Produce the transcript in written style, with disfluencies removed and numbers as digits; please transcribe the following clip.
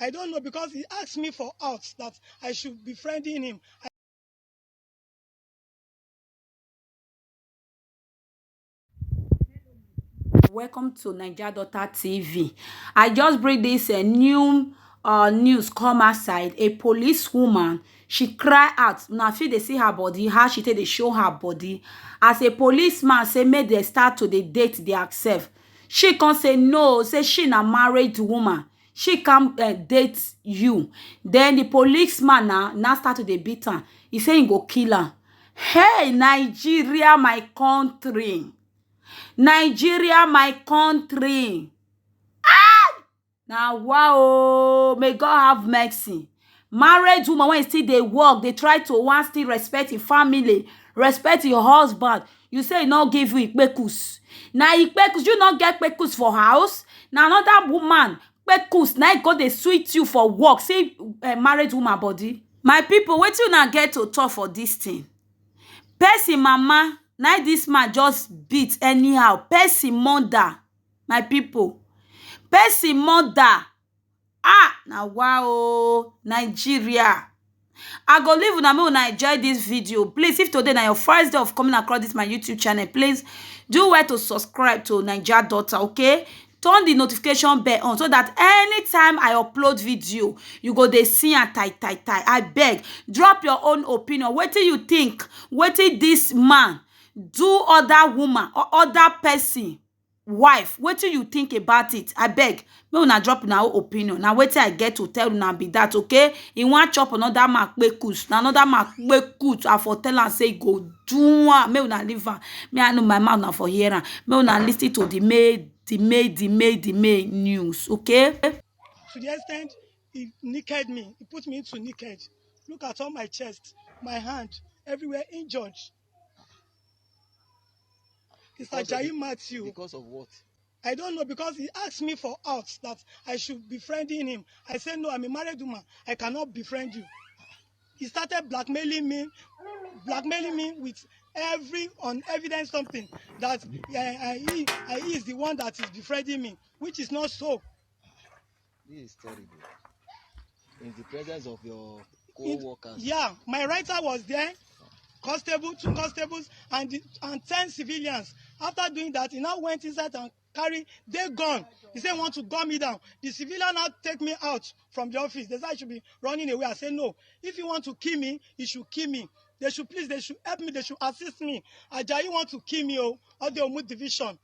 I don't know, because he asked me for out that I should be befriending him. Welcome to Naija Daughter TV. I just bring this new news come outside. A policewoman, she cry out. Now feel they see her body, how she take they show her body. As a policeman say make they start to dey date their self. She can say no, say she na married woman. She can date you. Then the policeman now start to dey beat her. He say he go kill her. Hey, Nigeria, my country. Nigeria, my country. Now, wow, may God have mercy. Married woman, when still they work, they try to one still respect your family, respect your husband. You say no give you ikpekus. Now ikpekus, you not get pekus for house. Now another woman, pekus, now go they sweet you for work. See, married woman body. My people, wait till now get to talk for this thing. Person mama, now this man just beat anyhow. Person mother, my people. Person mother. Now wow, Nigeria. I go leave una make una enjoy this video. Please, if today na your first day of coming across this my YouTube channel, please do well to subscribe to Naija Daughter, okay? Turn the notification bell on so that anytime I upload video, you go dey see and tie. I beg, drop your own opinion. What do you think? What did this man do other woman or other person wife? What do you think about it? I beg, me una drop una own opinion. Now wait till I get to tell una be that, okay? He want chop another man kpekus, na another man kpekus. I for tell am say go do one. Me una leave am. Me I know my mouth na for hear am. Me una listen to the May news, okay? To the extent he naked me, he put me into naked. Look at all my chest, my hand, everywhere injured. Mr. Jai Matthew. Because of what? I don't know, because he asked me for out that I should be befriending him. I said no, I'm a married woman. I cannot befriend you. He started blackmailing me with evidence something that he is the one that is befriending me, which is not so. This is terrible. In the presence of your co-workers. Yeah, my writer was there, constable, 2 constables, and 10 civilians. After doing that, he now went inside and carry their gun. He said, want to gun me down. The civilian now take me out from the office. They said I should be running away. I said, no. If you want to kill me, you should kill me. They should help me. They should assist me. Ajayi want to kill me, or the Omu division.